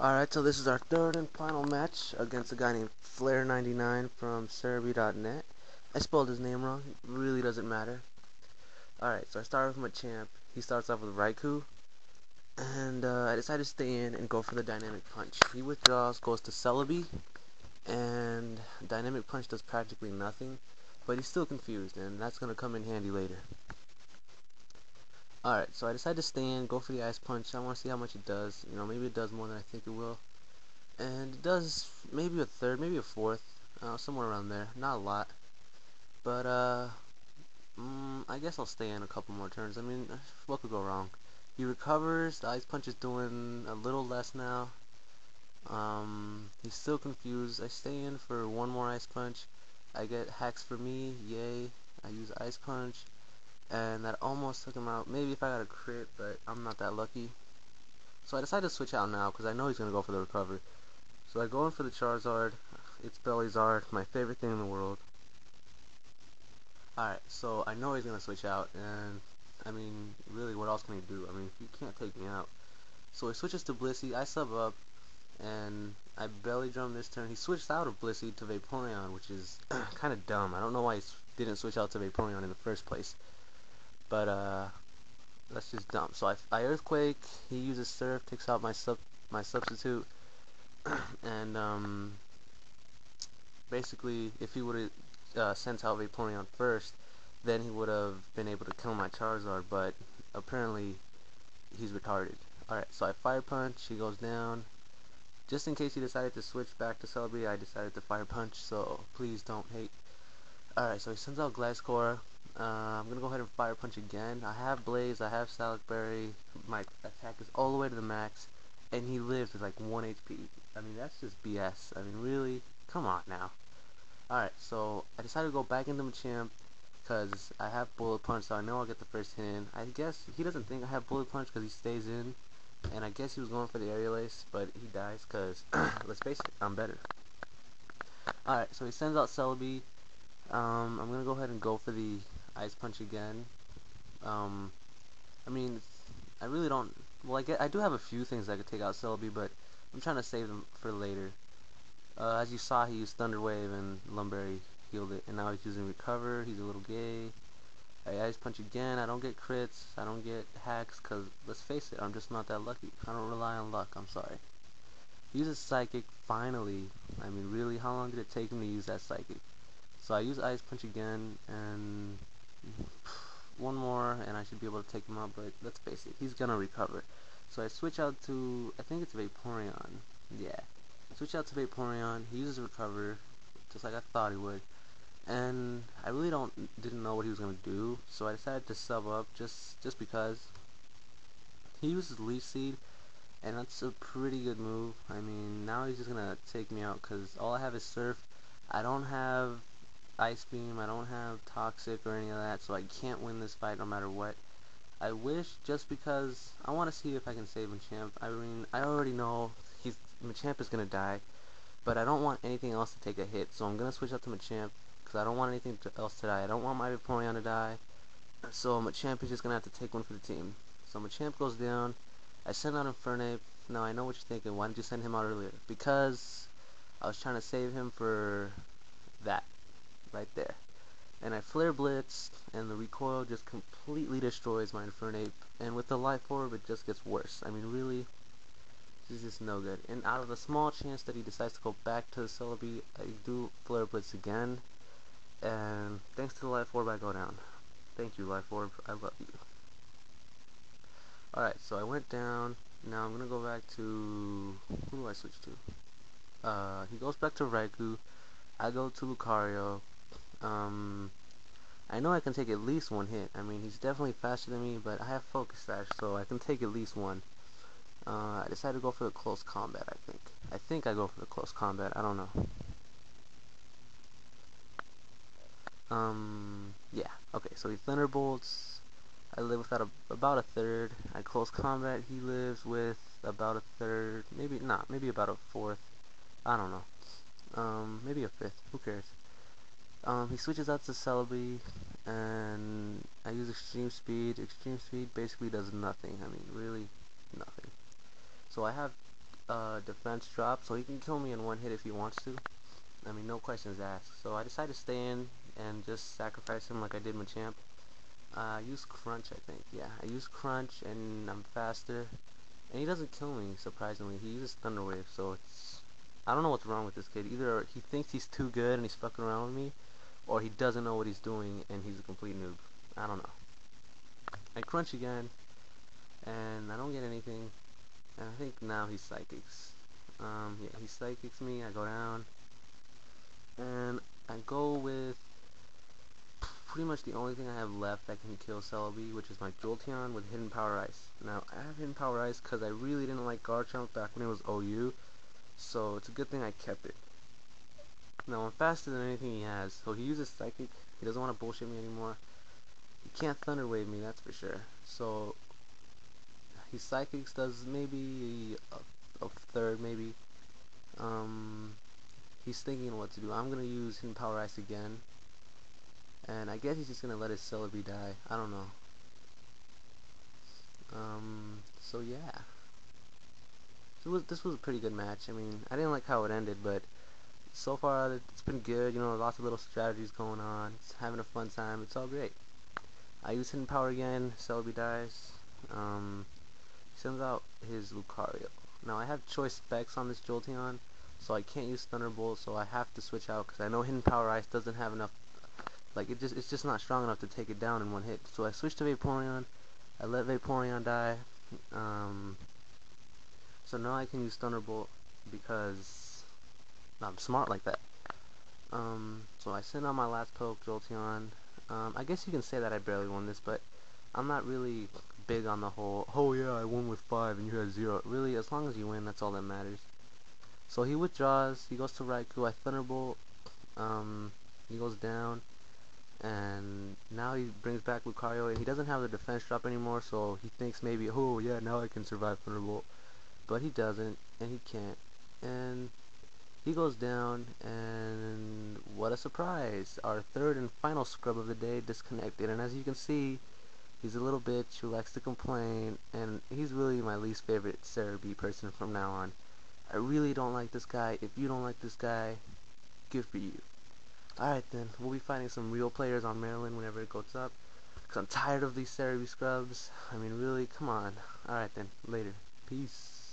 Alright, so this is our third and final match against a guy named Flare99 from Serebii.net. I spelled his name wrong. It really doesn't matter. Alright, so I started with my champ. He starts off with Raikou. And I decided to stay in and go for the Dynamic Punch. He withdraws, goes to Serebii, and Dynamic Punch does practically nothing. But he's still confused, and that's going to come in handy later. Alright, so I decided to stay in, go for the Ice Punch. I want to see how much it does. You know, maybe it does more than I think it will. And it does maybe a third, maybe a fourth, somewhere around there. Not a lot. But, I guess I'll stay in a couple more turns. I mean, what could go wrong? He recovers. The Ice Punch is doing a little less now. He's still confused. I stay in for one more Ice Punch. I get hacks for me. Yay. I use Ice Punch. And that almost took him out. Maybe if I got a crit, but I'm not that lucky. So I decided to switch out now because I know he's going to go for the recover. So I go in for the Charizard. It's Bellyzard, my favorite thing in the world. Alright, so I know he's going to switch out, and I mean, really, what else can he do? I mean, he can't take me out. So he switches to Blissey, I sub up, and I Belly Drum this turn. He switched out of Blissey to Vaporeon, which is kind of dumb. I don't know why he didn't switch out to Vaporeon in the first place. But, that's just dumb. So I Earthquake, he uses Surf, takes out my substitute. And basically, if he would have sent out Vaporeon first, then he would have been able to kill my Charizard, but apparently he's retarded. Alright, so I Fire Punch, he goes down. Just in case he decided to switch back to Serebii, I decided to Fire Punch, so please don't hate. Alright, so he sends out Gliscor. I'm gonna go ahead and Fire Punch again. I have Blaze, I have Salak Berry, my attack is all the way to the max, and he lives with like 1 HP. I mean, that's just BS. I mean, really? Come on now. Alright, so I decided to go back into Machamp because I have Bullet Punch, so I know I'll get the first hit in. I guess he doesn't think I have Bullet Punch because he stays in, and I guess he was going for the Aerial Ace, but he dies because, let's face it, I'm better. Alright, so he sends out Serebii. I'm gonna go ahead and go for the Ice Punch again. I mean, I really don't. Well, I do have a few things that could take out Serebii, but I'm trying to save them for later. As you saw, he used Thunder Wave and Lumberry healed it, and now he's using Recover. He's a little gay. I Ice Punch again. I don't get crits. I don't get hacks, because let's face it, I'm just not that lucky. I don't rely on luck. I'm sorry. He uses Psychic, finally. I mean, really, how long did it take him to use that Psychic? So I use Ice Punch again, and one more, and I should be able to take him out, but let's face it, he's gonna recover. So I switch out to, I think it's Vaporeon. Yeah. Switch out to Vaporeon. He uses Recover, just like I thought he would. And I really didn't know what he was gonna do, so I decided to sub up just because. He uses Leaf Seed, and that's a pretty good move. I mean, now he's just gonna take me out because all I have is Surf. I don't have Ice Beam, I don't have Toxic or any of that, so I can't win this fight no matter what. I wish, just because I want to see if I can save Machamp. I mean, I already know Machamp is gonna die, but I don't want anything else to take a hit, so I'm gonna switch out to Machamp because I don't want anything else to die. I don't want my Vaporeon to die, so Machamp is just gonna have to take one for the team. So Machamp goes down. I send out Infernape. Now I know what you're thinking. Why didn't you send him out earlier? Because I was trying to save him for that right there. And I Flare Blitz, and the recoil just completely destroys my Infernape. And with the Life Orb, it just gets worse. I mean, really, this is just no good. And out of the small chance that he decides to go back to the Serebii, I do Flare Blitz again. And thanks to the Life Orb, I go down. Thank you, Life Orb. I love you. Alright, so I went down. Now I'm gonna go back to... who do I switch to? He goes back to Raikou. I go to Lucario. I know I can take at least one hit. I mean, he's definitely faster than me, but I have Focus Sash, so I can take at least one. I decided to go for the close combat, I think. I think I go for the close combat. I don't know. Yeah. Okay, so he Thunderbolts. I live without about a third. I close combat. He lives with about a third. Maybe not. Maybe about a fourth. I don't know. Maybe a fifth. Who cares? He switches out to Serebii, and I use Extreme Speed. Extreme Speed basically does nothing. I mean, really nothing. So I have defense drop, so he can kill me in one hit if he wants to. I mean, no questions asked. So I decided to stay in and just sacrifice him like I did Machamp. I use Crunch, I think. Yeah, I use Crunch, and I'm faster. And he doesn't kill me, surprisingly. He uses Thunder Wave, so it's... I don't know what's wrong with this kid. Either he thinks he's too good and he's fucking around with me, or he doesn't know what he's doing and he's a complete noob. I don't know. I Crunch again, and I don't get anything. And I think now he Psychics. Yeah, he Psychics me, I go down. And I go with pretty much the only thing I have left that can kill Serebii, which is my Jolteon with Hidden Power Ice. Now, I have Hidden Power Ice because I really didn't like Garchomp back when it was OU, so it's a good thing I kept it. Now, I'm faster than anything he has, so he uses Psychic. He doesn't want to bullshit me anymore. He can't Thunder Wave me, that's for sure. So, he Psychics, does maybe a third, maybe. He's thinking what to do. I'm going to use Hidden Power Ice again. And I guess he's just going to let his Serebii die. I don't know. So yeah. This was a pretty good match. I mean, I didn't like how it ended, but so far it's been good. You know, lots of little strategies going on. It's having a fun time. It's all great. I use Hidden Power again. Serebii dies. He sends out his Lucario. Now I have choice specs on this Jolteon, so I can't use Thunderbolt, so I have to switch out because I know Hidden Power Ice doesn't have enough. Like it's just not strong enough to take it down in one hit. So I switched to Vaporeon. I let Vaporeon die. So now I can use Thunderbolt because I'm smart like that. So I sent out my last poke, Jolteon. I guess you can say that I barely won this, but I'm not really big on the whole, oh yeah, I won with 5 and you had 0. Really, as long as you win, that's all that matters. So he withdraws, he goes to Raikou, I Thunderbolt, he goes down, and now he brings back Lucario, and he doesn't have the defense drop anymore, so he thinks maybe, oh yeah, now I can survive Thunderbolt. But he doesn't, and he can't, and he goes down, and what a surprise! Our third and final scrub of the day disconnected, and as you can see, he's a little bitch who likes to complain, and he's really my least favorite Serebii person from now on. I really don't like this guy. If you don't like this guy, good for you. Alright then, we'll be finding some real players on Maryland whenever it goes up, because I'm tired of these Serebii scrubs. I mean, really, come on. Alright then, later. Peace.